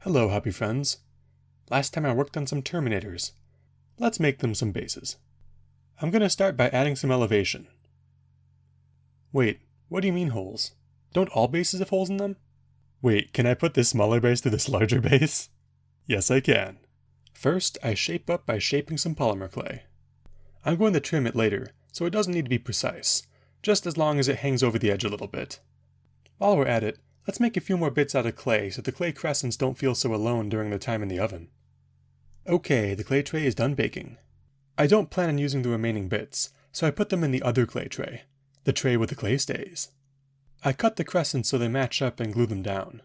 Hello, happy friends. Last time I worked on some Terminators. Let's make them some bases. I'm gonna start by adding some elevation. Wait, what do you mean holes? Don't all bases have holes in them? Wait, can I put this smaller base through this larger base? Yes, I can. First, I shape up by shaping some polymer clay. I'm going to trim it later, so it doesn't need to be precise, just as long as it hangs over the edge a little bit. While we're at it, let's make a few more bits out of clay so the clay crescents don't feel so alone during their time in the oven. Okay, the clay tray is done baking. I don't plan on using the remaining bits, so I put them in the other clay tray, the tray with the clay stays. I cut the crescents so they match up and glue them down.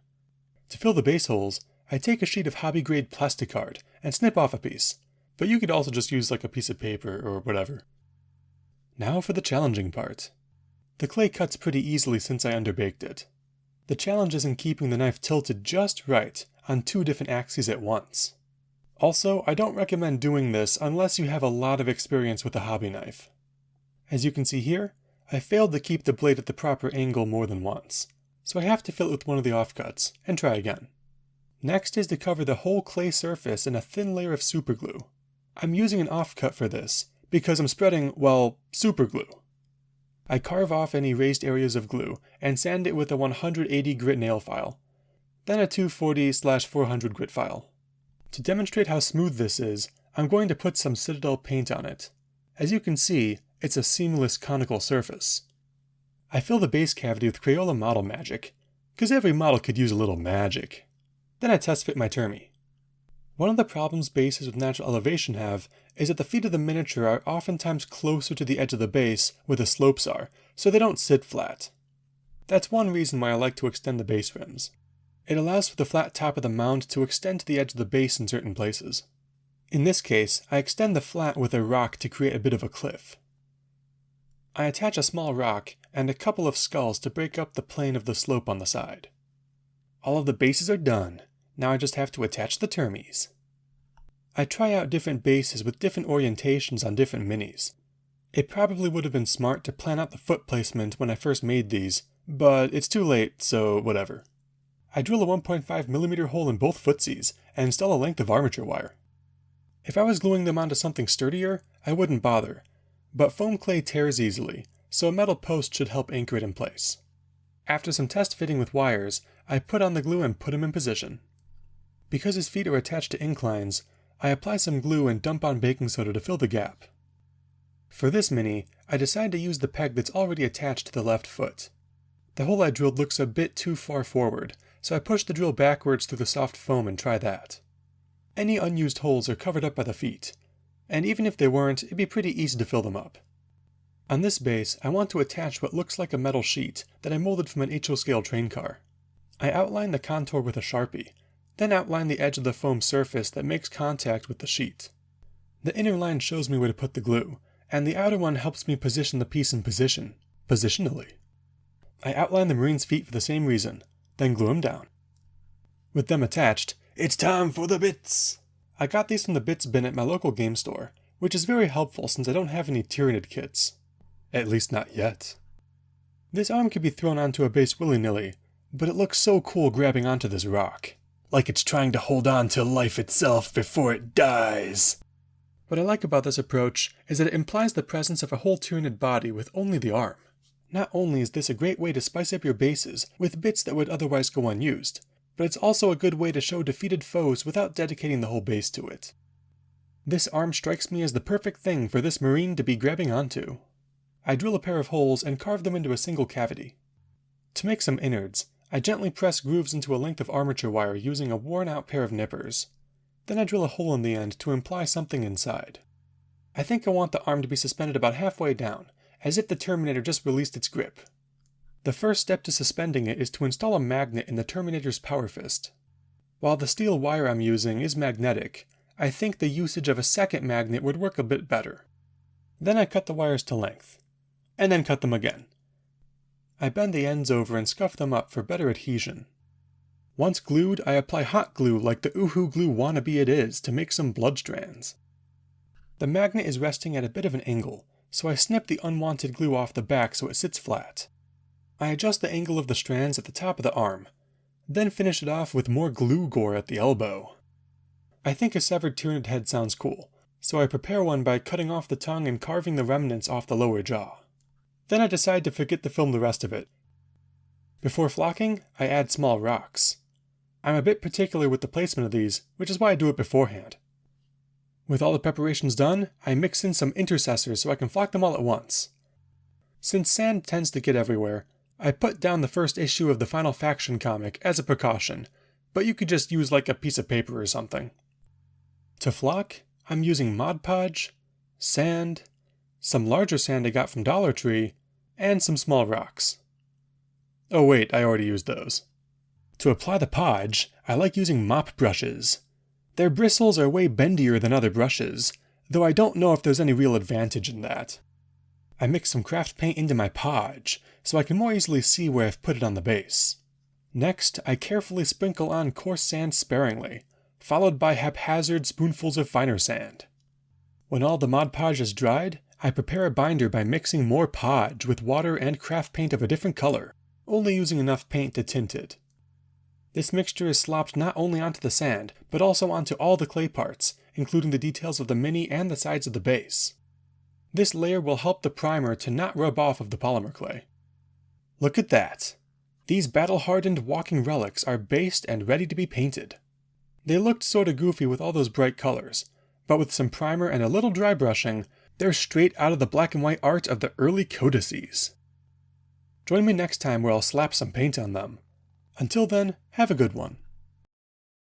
To fill the base holes, I take a sheet of hobby-grade plastic card and snip off a piece, but you could also just use like a piece of paper or whatever. Now for the challenging part. The clay cuts pretty easily since I underbaked it. The challenge is in keeping the knife tilted just right on two different axes at once. Also, I don't recommend doing this unless you have a lot of experience with a hobby knife. As you can see here, I failed to keep the blade at the proper angle more than once, so I have to fill it with one of the offcuts and try again. Next is to cover the whole clay surface in a thin layer of superglue. I'm using an offcut for this because I'm spreading, well, superglue. I carve off any raised areas of glue and sand it with a 180 grit nail file, then a 240/400 grit file. To demonstrate how smooth this is, I'm going to put some Citadel paint on it. As you can see, it's a seamless conical surface. I fill the base cavity with Crayola Model Magic, because every model could use a little magic. Then I test fit my Termi. One of the problems bases with natural elevation have is that the feet of the miniature are oftentimes closer to the edge of the base where the slopes are, so they don't sit flat. That's one reason why I like to extend the base rims. It allows for the flat top of the mound to extend to the edge of the base in certain places. In this case, I extend the flat with a rock to create a bit of a cliff. I attach a small rock and a couple of skulls to break up the plane of the slope on the side. All of the bases are done. Now I just have to attach the Termies. I try out different bases with different orientations on different minis. It probably would have been smart to plan out the foot placement when I first made these, but it's too late, so whatever. I drill a 1.5mm hole in both footsies and install a length of armature wire. If I was gluing them onto something sturdier, I wouldn't bother, but foam clay tears easily, so a metal post should help anchor it in place. After some test fitting with wires, I put on the glue and put him in position. Because his feet are attached to inclines, I apply some glue and dump on baking soda to fill the gap. For this mini, I decide to use the peg that's already attached to the left foot. The hole I drilled looks a bit too far forward, so I push the drill backwards through the soft foam and try that. Any unused holes are covered up by the feet, and even if they weren't, it'd be pretty easy to fill them up. On this base, I want to attach what looks like a metal sheet that I molded from an HO scale train car. I outline the contour with a Sharpie, then outline the edge of the foam surface that makes contact with the sheet. The inner line shows me where to put the glue, and the outer one helps me position the piece in position, positionally. I outline the Marine's feet for the same reason, then glue them down. With them attached, it's time for the bits! I got these from the bits bin at my local game store, which is very helpful since I don't have any Tyranid kits. At least not yet. This arm can be thrown onto a base willy-nilly, but it looks so cool grabbing onto this rock. Like it's trying to hold on to life itself before it dies. What I like about this approach is that it implies the presence of a whole Tyranid body with only the arm. Not only is this a great way to spice up your bases with bits that would otherwise go unused, but it's also a good way to show defeated foes without dedicating the whole base to it. This arm strikes me as the perfect thing for this Marine to be grabbing onto. I drill a pair of holes and carve them into a single cavity. To make some innards, I gently press grooves into a length of armature wire using a worn-out pair of nippers. Then I drill a hole in the end to imply something inside. I think I want the arm to be suspended about halfway down, as if the Terminator just released its grip. The first step to suspending it is to install a magnet in the Terminator's power fist. While the steel wire I'm using is magnetic, I think the usage of a second magnet would work a bit better. Then I cut the wires to length, and then cut them again. I bend the ends over and scuff them up for better adhesion. Once glued, I apply hot glue like the Uhu glue wannabe it is to make some blood strands. The magnet is resting at a bit of an angle, so I snip the unwanted glue off the back so it sits flat. I adjust the angle of the strands at the top of the arm. then finish it off with more glue gore at the elbow. I think a severed Tyranid head sounds cool, so I prepare one by cutting off the tongue and carving the remnants off the lower jaw. Then I decide to forget to film the rest of it. Before flocking, I add small rocks. I'm a bit particular with the placement of these, which is why I do it beforehand. With all the preparations done, I mix in some intercessors so I can flock them all at once. Since sand tends to get everywhere, I put down the first issue of the Final Faction comic as a precaution, but you could just use like a piece of paper or something. To flock, I'm using Mod Podge, sand, some larger sand I got from Dollar Tree, and some small rocks. Oh wait, I already used those. To apply the podge, I like using mop brushes. Their bristles are way bendier than other brushes, though I don't know if there's any real advantage in that. I mix some craft paint into my podge, so I can more easily see where I've put it on the base. Next, I carefully sprinkle on coarse sand sparingly, followed by haphazard spoonfuls of finer sand. When all the Mod Podge is dried, I prepare a binder by mixing more podge with water and craft paint of a different color, only using enough paint to tint it. This mixture is slopped not only onto the sand, but also onto all the clay parts, including the details of the mini and the sides of the base. This layer will help the primer to not rub off of the polymer clay. Look at that! These battle-hardened walking relics are based and ready to be painted. They looked sorta goofy with all those bright colors, but with some primer and a little dry brushing, they're straight out of the black and white art of the early codices. Join me next time where I'll slap some paint on them. Until then, have a good one.